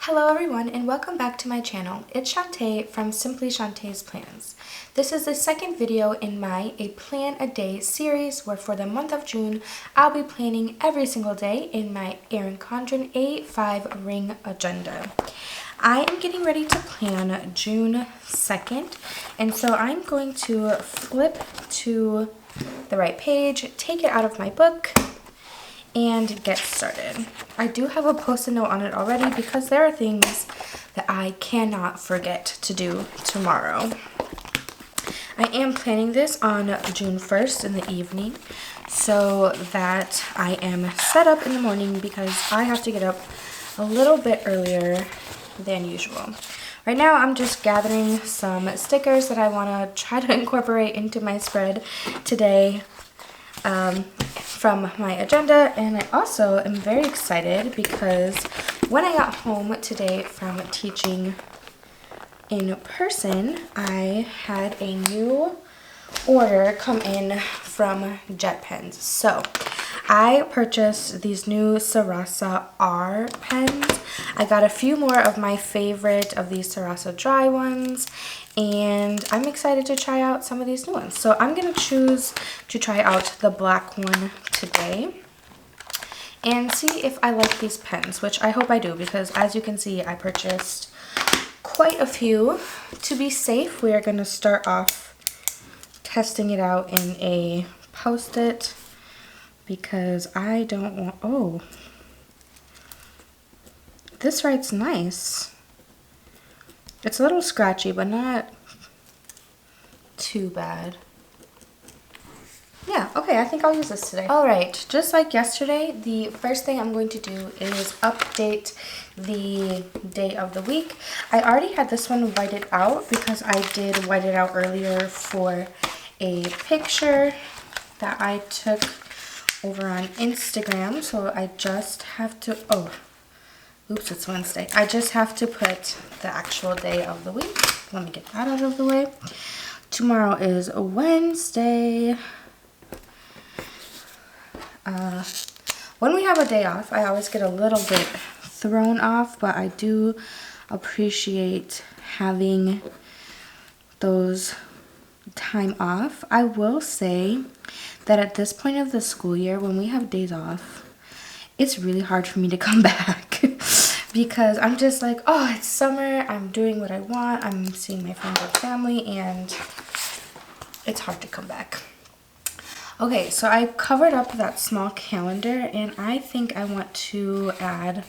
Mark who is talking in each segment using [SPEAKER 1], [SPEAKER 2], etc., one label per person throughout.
[SPEAKER 1] Hello everyone and welcome back to my channel. It's Shantae from Simply Shantae's Plans. This is the second video in my A Plan a Day series where for the month of June, I'll be planning every single day in my Erin Condren A5 ring agenda. I am getting ready to plan June 2nd, and so I'm going to flip to the right page, take it out of my book, and get started. I do have a post-it note on it already because there are things that I cannot forget to do tomorrow. I am planning this on June 1st in the evening so that I am set up in the morning because I have to get up a little bit earlier than usual. Right now I'm just gathering some stickers that I want to try to incorporate into my spread today from my agenda, and I also am very excited because when I got home today from teaching in person, I had a new order come in from Jet Pens. So I purchased these new Sarasa R pens. I got a few more of my favorite of these Sarasa dry ones, and I'm excited to try out some of these new ones. So I'm going to choose to try out the black one today and see if I like these pens, which I hope I do because as you can see, I purchased quite a few. To be safe, we are going to start off testing it out in a Post-it because I don't want, oh, this writes nice. It's a little scratchy, but not too bad. Yeah, okay, I think I'll use this today. All right, just like yesterday, the first thing I'm going to do is update the day of the week. I already had this one whited out because I did white it out earlier for a picture that I took over on Instagram. So I just have to, oh, oops, it's Wednesday. I just have to put the actual day of the week. Let me get that out of the way. Tomorrow is Wednesday. When we have a day off, I always get a little bit thrown off, but I do appreciate having those time off. I will say that at this point of the school year, when we have days off, it's really hard for me to come back because I'm just like, oh, it's summer, I'm doing what I want, I'm seeing my friends and family, and it's hard to come back. Okay, so I covered up that small calendar, and I think I want to add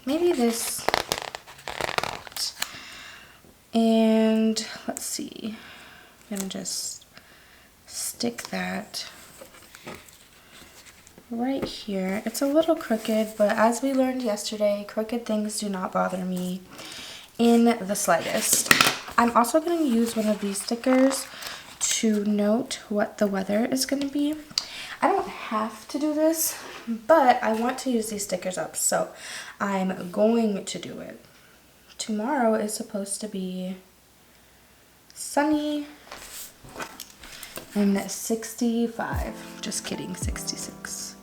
[SPEAKER 1] maybe this, and let's see, I'm gonna just stick that right here. It's a little crooked, but as we learned yesterday, crooked things do not bother me in the slightest. I'm also going to use one of these stickers to note what the weather is going to be. I don't have to do this, but I want to use these stickers up, so I'm going to do it. Tomorrow is supposed to be sunny and 65. Just kidding, 66.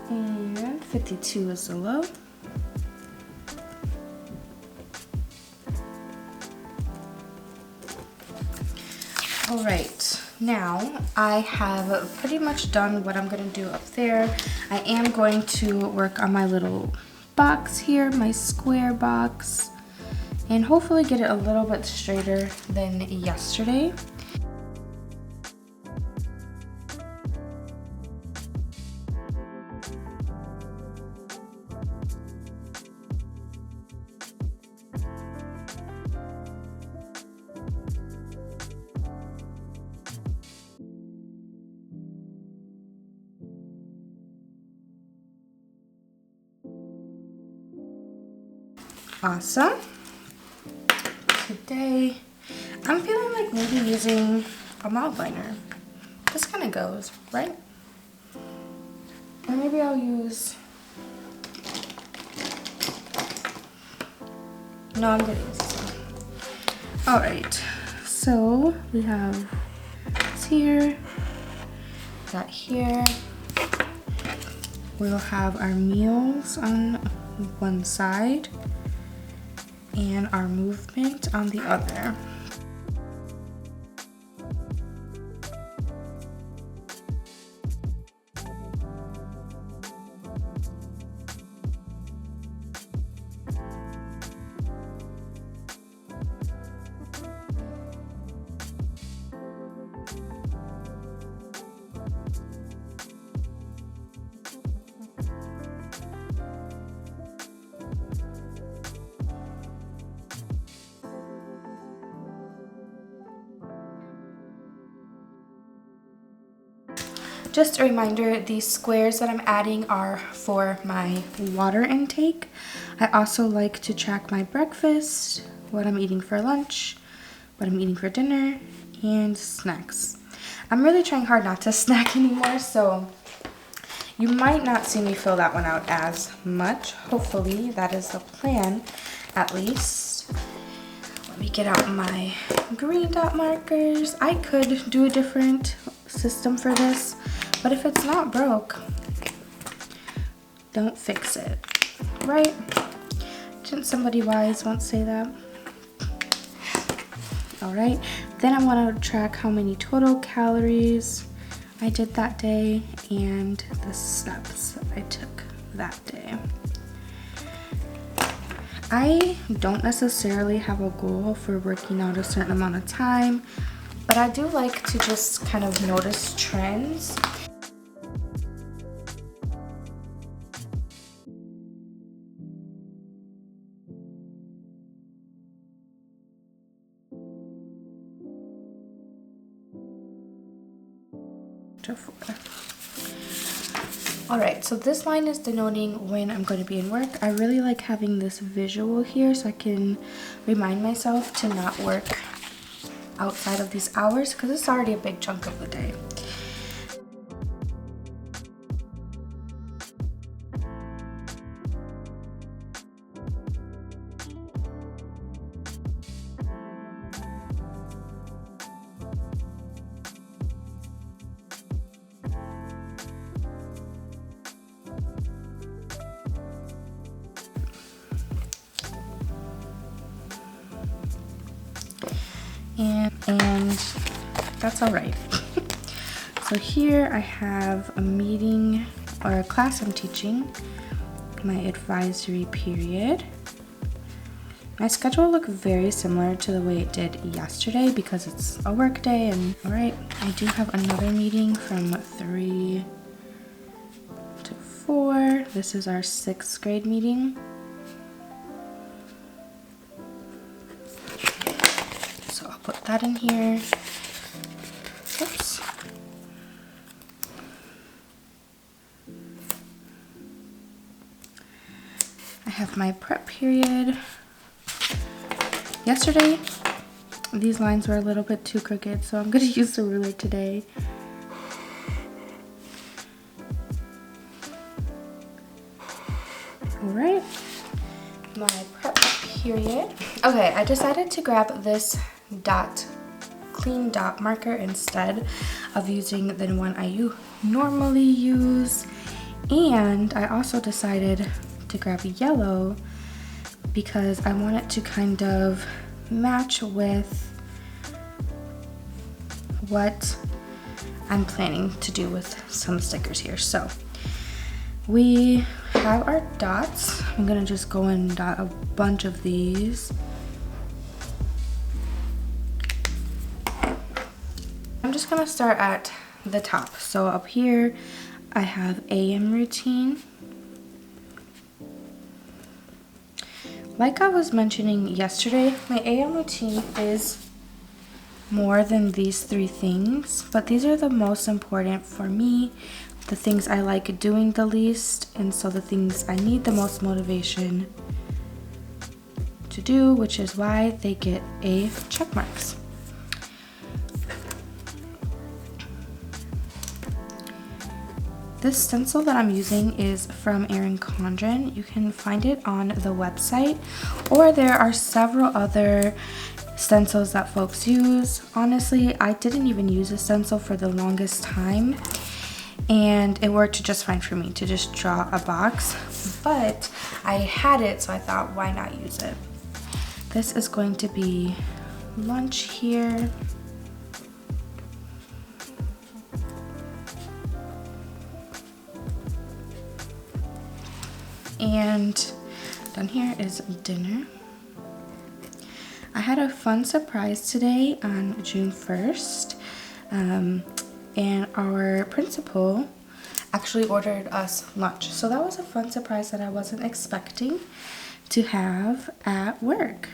[SPEAKER 1] And 52 is the low. All right, now I have pretty much done what I'm gonna do up there. I am going to work on my little box here, my square box, and hopefully get it a little bit straighter than yesterday. Awesome. Today, I'm feeling like maybe using a mouth liner. This kind of goes, right? Or maybe I'll use, no, I'm gonna use this one. All right, so we have this here, that here, We'll have our meals on one side and our movement on the other. Just a reminder, these squares that I'm adding are for my water intake. I also like to track my breakfast, what I'm eating for lunch, what I'm eating for dinner, and snacks. I'm really trying hard not to snack anymore, so you might not see me fill that one out as much. Hopefully, that is the plan, at least. Let me get out my green dot markers. I could do a different system for this, but if it's not broke, don't fix it, right? Didn't somebody wise once say that? All right, then I want to track how many total calories I did that day and the steps I took that day. I don't necessarily have a goal for working out a certain amount of time, but I do like to just kind of notice trends. Alright, so this line is denoting when I'm going to be in work. I really like having this visual here so I can remind myself to not work outside of these hours because it's already a big chunk of the day. And that's all right. So here I have a meeting or a class I'm teaching, my advisory period. My schedule looked very similar to the way it did yesterday because it's a work day. And all right, I do have another meeting from 3 to 4. This is our 6th grade meeting. So I'll put that in here. Oops. I have my prep period. Yesterday, these lines were a little bit too crooked, so I'm going to use the ruler today. Alright, my prep period. Okay, I decided to grab this clean dot marker instead of using the one I normally use. And I also decided to grab yellow because I want it to kind of match with what I'm planning to do with some stickers here. So we have our dots. I'm gonna just go and dot a bunch of these. I'm just gonna start at the top. So up here I have AM routine. Like I was mentioning yesterday, my AM routine is more than these 3 things, but these are the most important for me, the things I like doing the least, and so the things I need the most motivation to do, which is why they get A check marks. This stencil that I'm using is from Erin Condren. You can find it on the website, or there are several other stencils that folks use. Honestly, I didn't even use a stencil for the longest time, and it worked just fine for me to just draw a box, but I had it, so I thought, why not use it? This is going to be lunch here. And down here is dinner. I had a fun surprise today on June 1st. And our principal actually ordered us lunch. So that was a fun surprise that I wasn't expecting to have at work.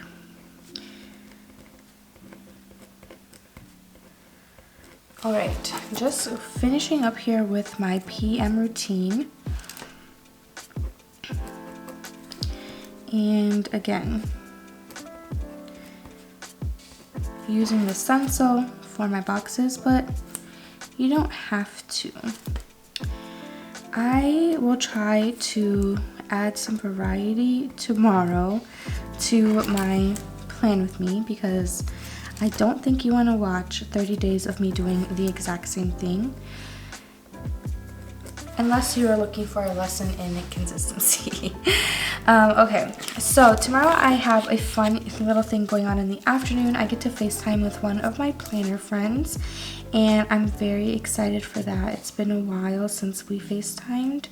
[SPEAKER 1] All right, just finishing up here with my PM routine. And again, using the stencil for my boxes, but you don't have to. I will try to add some variety tomorrow to my plan with me, because I don't think you want to watch 30 days of me doing the exact same thing, unless you are looking for a lesson in consistency. Okay, so tomorrow I have a fun little thing going on in the afternoon. I get to FaceTime with one of my planner friends, and I'm very excited for that. It's been a while since we FaceTimed,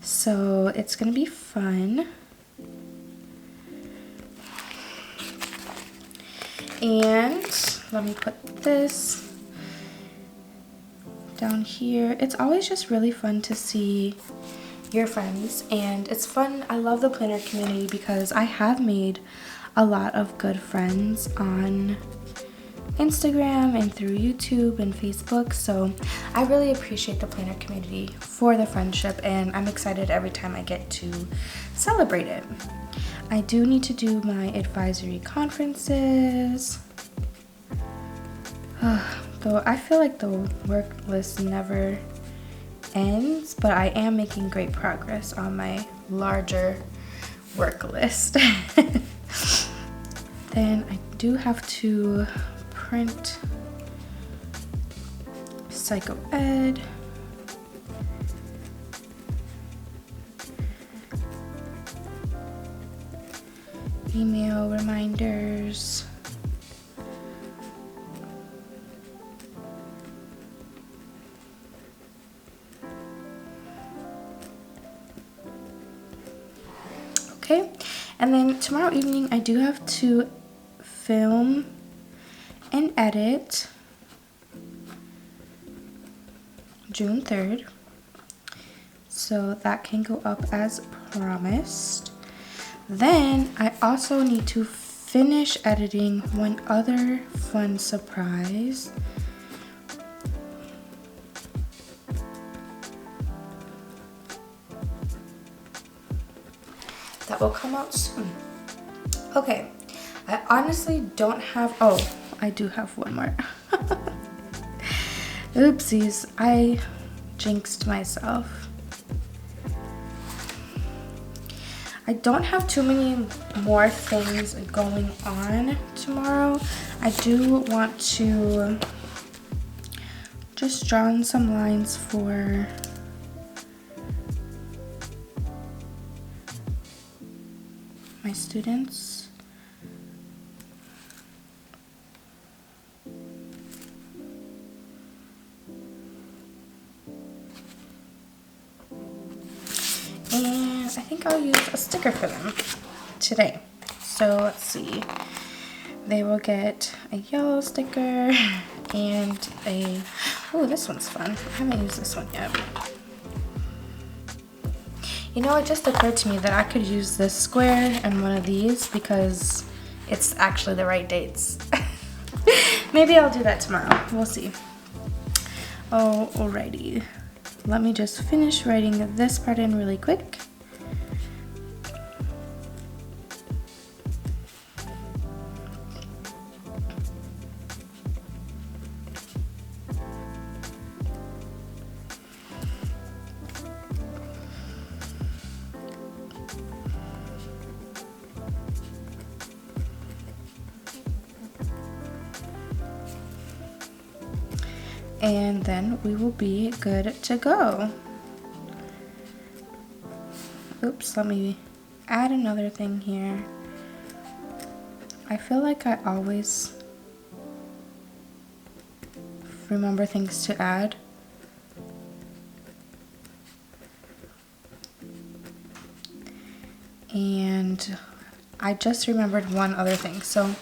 [SPEAKER 1] so it's gonna be fun. And let me put this down here. It's always just really fun to see your friends, and it's fun. I love the planner community because I have made a lot of good friends on Instagram and through YouTube and Facebook, so I really appreciate the planner community for the friendship, and I'm excited every time I get to celebrate it. I do need to do my advisory conferences. Though I feel like the work list never ends, but I am making great progress on my larger work list. Then I do have to print Psycho Ed. Email reminders. Okay, and then tomorrow evening I do have to film and edit June 3rd, so that can go up as promised. Then I also need to finish editing one other fun surprise. That will come out soon. Okay, I honestly don't have, oh, I do have one more. Oopsies, I jinxed myself. I don't have too many more things going on tomorrow. I do want to just draw in some lines for my students. And I think I'll use a sticker for them today. So let's see. They will get a yellow sticker and a, oh, this one's fun. I haven't used this one yet. You know, it just occurred to me that I could use this square and one of these because it's actually the right dates. Maybe I'll do that tomorrow. We'll see. Oh, alrighty. Let me just finish writing this part in really quick. and then we will be good to go. Oops, let me add another thing here. I feel like I always remember things to add. And I just remembered one other thing. So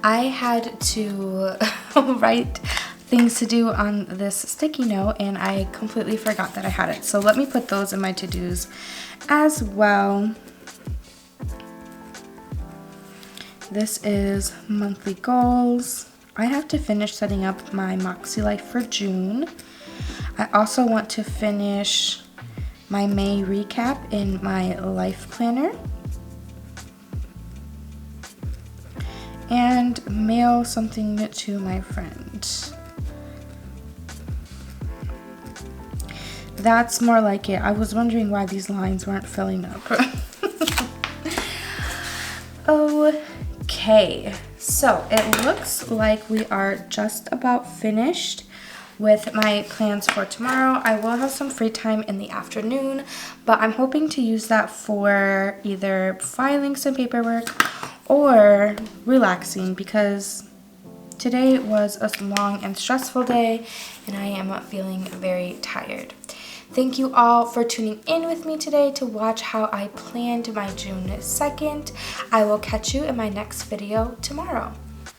[SPEAKER 1] I had to write things to do on this sticky note, and I completely forgot that I had it. So let me put those in my to-dos as well. This is monthly goals. I have to finish setting up my Moxie Life for June. I also want to finish my May recap in my life planner. And mail something to my friend. That's more like it. I was wondering why these lines weren't filling up. Okay, so it looks like we are just about finished with my plans for tomorrow. I will have some free time in the afternoon, but I'm hoping to use that for either filing some paperwork or relaxing, because today was a long and stressful day and I am feeling very tired. Thank you all for tuning in with me today to watch how I planned my June 2nd. I will catch you in my next video tomorrow.